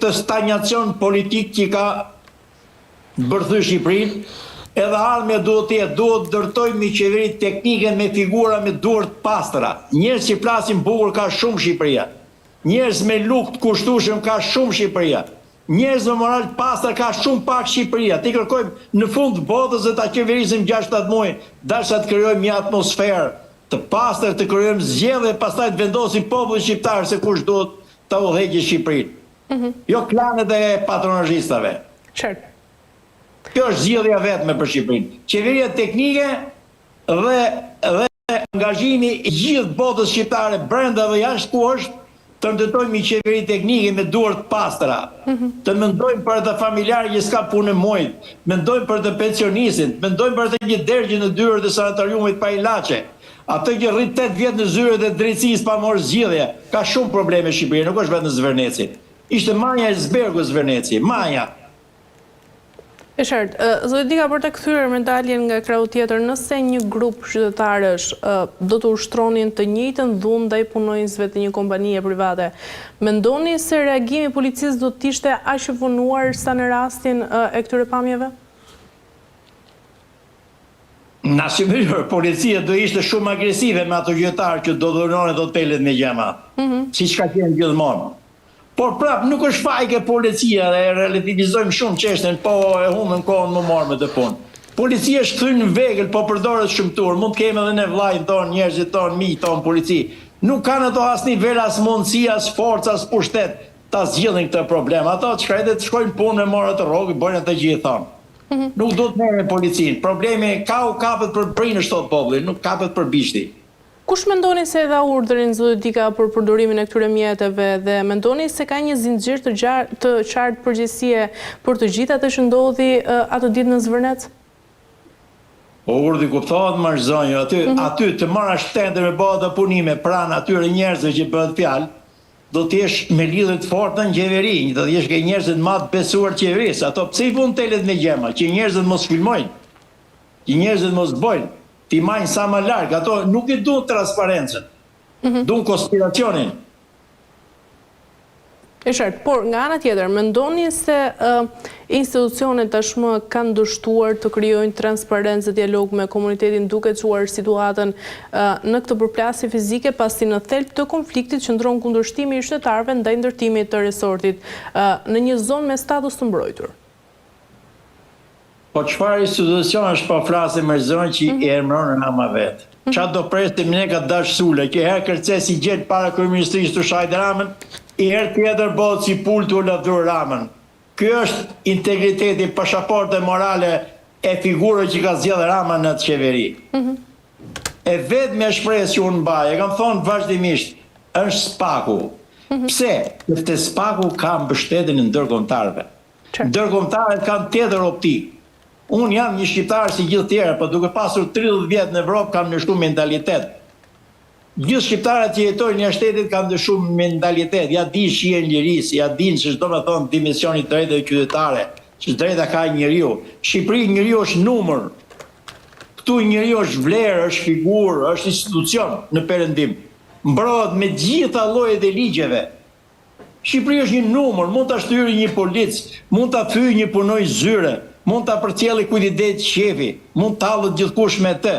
të stagnacion politik që ka bërthy Shqipërinë, edhe ardhmja duhet dërtojmë një qeveri teknike me figura me duart pastra. Njerëz që flasin bukur ka shumë Shqipëria. Njerëz me lukë të kushtueshëm ka shumë Shqipëria. Njerëz me moral pastër ka shumë pak Shqipëria. Ti kërkojmë në fund të botës dhe ta qeverisim 6-7 muaj, dasha të krijojmë një atmosferë të pastër, të krijojmë zgjedhje, pastaj të vendosim popullin shqiptar se kush duhet ta udhëheqë Shqipërinë. Jo klanet e patronazhistave. Qartë. Kjo është zgjedhja vetme për Shqipërinë. Qeveria teknike dhe angazhimi i gjithë botës shqiptare brenda dhe jashtë ku është të ndërtojmë një qeveri teknike me duart pastra. Të mendojmë për të familjarë që s'ka punë mujt, mendojmë për të pensionistin, mendojmë për të një dergjë në dyrët e sanitariumit pa ilaçe. Atë që rrit 8 vjet në zyrët e drejtësisë pa marrë zgjidhje, ka shumë probleme Shqipëria, nuk është vetëm Zverneci. Ishte Manja e Zbergu Zverneci, Manja. E qartë, zoti Dika, për të kthyer me daljen nga krahu tjetër, nëse një grup qytetarësh do të ushtronin të njëjtën dhunë ndaj punonjësve të një kompanie private, mendoni se reagimi i policisë do të ishte aq i vonuar sa në rastin e këtyre pamjeve? Nacionalisht, policia do ishte shumë agresive me ato qytetarë që do dhuronin hotelet me gjema, siç ka qenë gjithmonë. Por prap nuk është fajke policia dhe relativizojmë shumë çështjen, po e humbën kohën më marrë me të punë. Policia është kthyer në vegël, po përdoret shëmtur. Mund të kemi edhe ne vllajin ton, njerëzit ton, miq ton polici. Nuk kanë ato as nivel, as mundësi, as forcë, as pushtet ta zgjidhin këtë problem. Ato çkretet të shkojnë punë me marrë të rrogë, bëjnë atë gjithë thon. Nuk do të merren policinë. Problemi kapet për brinë shtot populli, nuk kapet për bishti. Kush mendoni se e dha urdhrin zoti Dika për përdorimin e këtyre mjeteve dhe mendoni se ka një zinxhir të qartë përgjegjësie për të gjithë atë që ndodhi atë ditë në Zvërnec? Po urdhri kuptohet më zonjë, aty të marrësh tender me bëhet punime pranë atyre njerëzve që bëhet fjalë, do të jesh me lidhje të forta në qeveri, do të jesh që njerëzit më të besuar qeverisë. Ato pse i vun telet me gjema, që njerëzit mos filmojnë, që njerëzit mos bojnë. Ti majnë sa më larg, ato nuk i duan transparencën, duan konspiracionin. E qartë, por nga ana tjetër, mendoni se institucionet tashmë kanë dështuar të krijojnë transparencë dhe dialog me komunitetin duke çuar situatën në këtë përplasje fizike, pasi në thelb të konfliktit qëndron kundërshtimi i qytetarëve ndaj ndërtimit të resortit në një zonë me status të mbrojtur? Po çfarë institucion është po flasim me zonë që i emëron në nama vetë? Qa do presim ne ka dash sule, që herë kërcesi gjetë para kryeministrisë të shajt Ramën, i herë tjetër bëhet si pul të lavdur Ramën. Kjo është integriteti, pasaporte morale e figurës që ka zgjedhur Rama në të qeveri. E vetmja shpresë që unë mbaj, e kam thonë vazhdimisht, është Spaku. Pse? Sepse Spaku ka mbështetjen e ndërkombëtarëve. Ndërkombëtarët kanë tjetër optikë. Unë jam një shqiptar si gjithë tjerë, po duke pasur 30 vjet në Evropë kam ndryshuar mentalitet. Gjithë shqiptarët që jetojnë në shtetit kanë ndryshuar mentalitet. Ja din shihen lirisë, ja din se çdo të thonë dimensioni i drejtave qytetare, që drejta ka njeriu. Shqipëri njeriu është numër. Ktu njeriu është vlerë, është figurë, është institucion në Perëndim. Mbrohet me gjitha llojet e ligjeve. Shqipëria është një numër, mund ta shtyrë një polic, mund ta thyejë një punonjës zyre. Mund ta përcjellë kujdet shefi, mund të hallët gjithkush me të.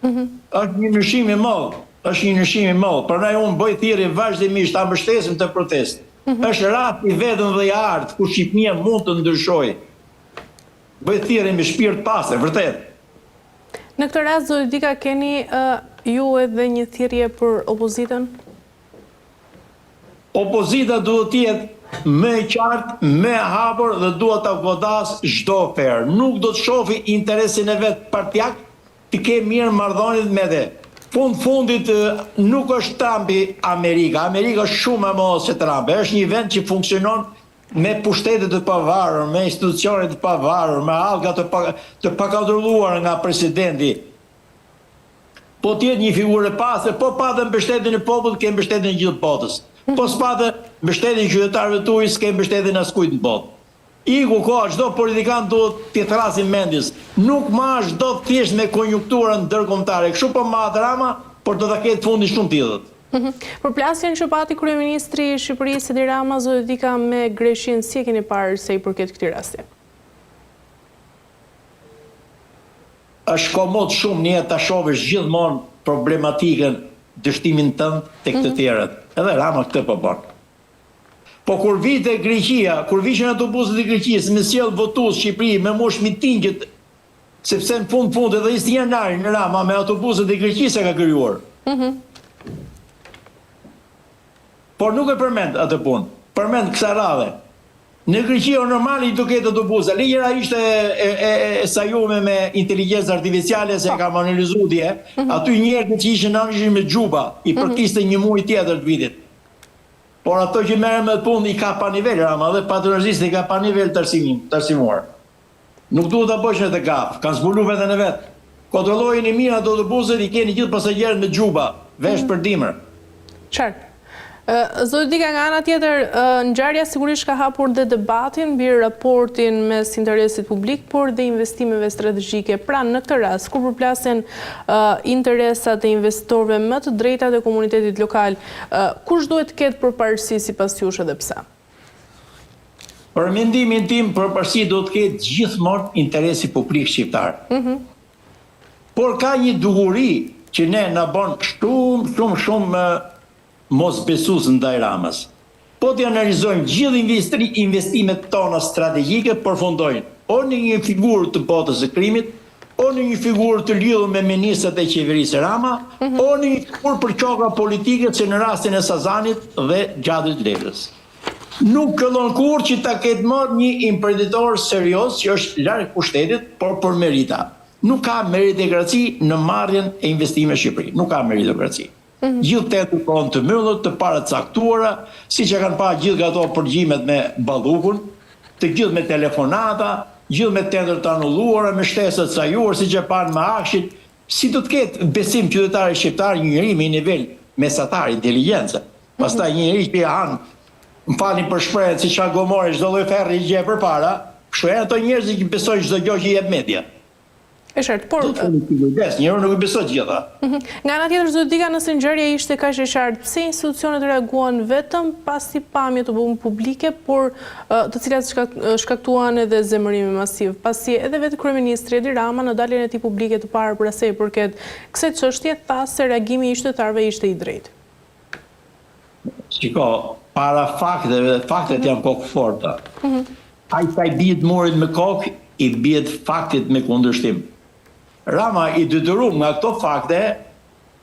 Është një ndryshim i madh, është një ndryshim i madh. Prandaj unë bëj thirrje vazhdimisht ta mbështesim të protestë. Është rasti vetëm dhe i art ku Shqipëria mund të ndryshojë. Bëj thirrje me shpirt pastër, vërtet. Në këtë rast zoti Dika, keni ju edhe një thirrje për opozitën? Opozita duhet të jetë me qartë, me hapur dhe duhet të godas çdo ofertë. Nuk do të shofi interesin e vet partijak, të ke mirë marrëdhëniet me të. Fundit nuk është Trumpi Amerika. Amerika është shumë më madhe se Trumpi. Është një vend që funksionon me pushtete të pavarur, me institucione të pavarur, me allga të pakontrolluar nga presidenti. Po të jetë një figurë e pastër, po pa dhe mbështetjen e popullit, ke mbështetjen e gjithë botës. Po s'patë mbështetjen e qytetarëve tuaj, s'ke mbështetjen askujt në botë. Iku koha, çdo politikan duhet t'i thrasin mendjes. Nuk marrë çdo thjesht me konjunkturën ndërkombëtare. Kështu po ma drama, por do ta ketë fundin shumë tillët. Përplasjen që pati kryeministri i Shqipërisë Edi Rama Zotëdika me Greqinë, si e keni parë se i përket këtij rasti? Është komod shumë një ta shohësh gjithmonë problematikën, dështimin tënd tek të tjerët. Edhe Rama këtë po bën. Po kur vite Greqia, kur vishin autobuset e Greqisë, me sjell votues Shqipëri me mosh mitingjet, sepse në fund edhe 20 janarin Rama me autobuset e Greqisë e ka krijuar. Por nuk e përmend atë punë. Përmend kësa radhe. Në Greqi o normali i duket autobusa. Ligjera ishte e sajume me inteligjencë artificiale, se kam analizuar dje. Aty njerëzit që ishin me xhuba, i përkiste një muaj tjetër të vitit. Por ato që merren me punë i ka pa nivel Rama dhe patronazistë i ka pa nivel tërsimuar. Nuk duhet ta bësh në gaf, kanë zbuluar veten e vet. Kontrollojeni mirë ato autobuset, i keni gjithë pasagerët me xhuba, vesh për dimër. Qartë. Zotëdika, nga ana tjetër, ngjarja sigurisht ka hapur dhe debatin mbi raportin mes interesit publik, por dhe investimeve strategjike. Pra, në këtë rast, kur përplasen interesat e investitorëve më të drejtat e komunitetit lokal, kush duhet të ketë përparësi sipas jush edhe pse? Për mendimin tim, përparësi do të ketë gjithmonë interesi publik shqiptar. Por ka një duguri që ne na bën shumë mos besues ndaj Ramës. Po të analizojmë gjithë investimet tona strategjike, përfundojnë o në një figurë të botës së krimit, o në një figurë të lidhur me ministrat e qeverisë Rama, o në një figurë për çoka politike, që në rastin e Sazanit dhe Gjadit Legrës. Nuk këllon kur që ta ketë marrë një imprenditor serioz që është larg pushtetit, por për merita. Nuk ka meritokraci në marrjen e investimeve në Shqipëri. Nuk ka meritokraci. Gjithë të edukon të mëllët, të paracaktuara, si që kanë pa gjithë ato përgjimet me ballukun, të gjithë me telefonata, gjithë me tendër të anulluara, me shtesët sajuar, si që panë me akshin, si do të ketë besim qytetari shqiptar një njëri me nivel mesatar, inteligjencë. Pastaj një njëri që hanë, më falin për shprehjen, si që gomore, çdo lloj ferri i gje për para, shprehjen ato njerëz që besojnë çdo gjë që i jep media. E qartë, por... Njërë nuk i besoj gjitha. Nga ana tjetër, Zotëdika, nëse ngjarja ishte kaq e qartë, pse institucionet reaguan vetëm pasi pamje të bëhen publike, por të cilat shkaktuan edhe zemërime masiv, pasi edhe vetë kryeministri Edi Rama në daljen e tij publike të parë për asaj përket kësaj çështje tha se reagimi i qytetarëve ishte i drejtë. Shiko, para fakteve, faktet janë kokë forta. Ai sa i bie morit me kokë, i bie faktit me kundërshtim. Rama i detyruar nga këto fakte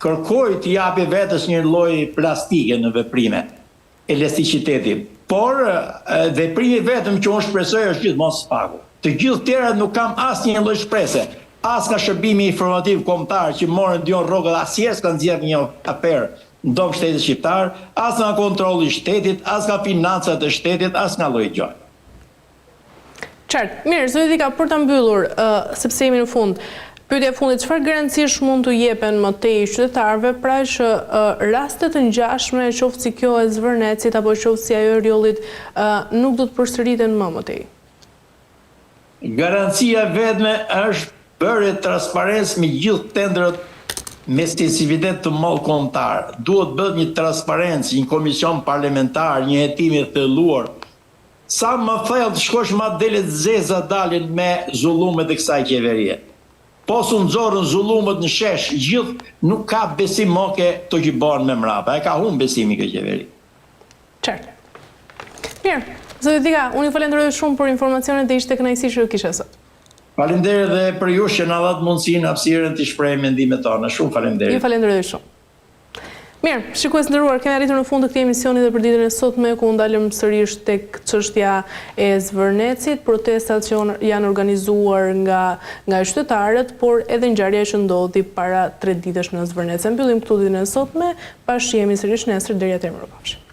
kërkoi të japi vetes një lloj plastike në veprime, elasticiteti. Por veprimi vetëm që unë shpresoj është gjithmonë spaku. Të gjithë tjerat nuk kam asnjë lloj shprese. As nga shërbimi informativ kombëtar që morën dion rrogët, asnjëherë s'kan nxjerrë një afer në dom shtetit shqiptar, as nga kontrolli i shtetit, as nga financat e shtetit, as nga lloj gjë. Qartë, mirë, Zotëdika, për ta mbyllur, sepse jemi në fund. Pyetja e fundit, çfarë garancish mund të jepen më tej qytetarëve pra që raste të ngjashme, qoftë si kjo e Zvërnecit apo qoftë si ajo e Rjollit, nuk do të përsëriten më tej? Garancia vetme është bërë transparencë me gjithë tendrat me sensibilitet të mall kombëtar. Duhet bëhet një transparencë, një komision parlamentar, një hetim i thelluar. Sa më thellë të shkosh ma delet zeza dalin me zullumet e kësaj qeverie. Po su nxorën zullumet në shesh, gjithë nuk ka besim moke të që banë me mrapa. E ka humbë besimi këtë qeveri. Qartë. Mirë, Zotëdika, unë ju falenderoj shumë për informacionet dhe ishte kënaqësi që ju kisha sot. Faleminderit dhe për ju që na dhat mundësinë, hapësirën të shprehim mendimet tona. Shumë faleminderit. Ju falenderoj shumë. Mirë, shikues nderuar, kemi arritur në fund të këtij emisioni dhe për ditën e sotme ku ndalëm sërish tek çështja e Zvërnecit, protestat që janë organizuar nga qytetarët, por edhe ngjarja që ndodhi para 3 ditësh në Zvërnec. Mbyllim këtu ditën e sotme, bashkë jemi sërish nesër deri atëherë mirupafshim.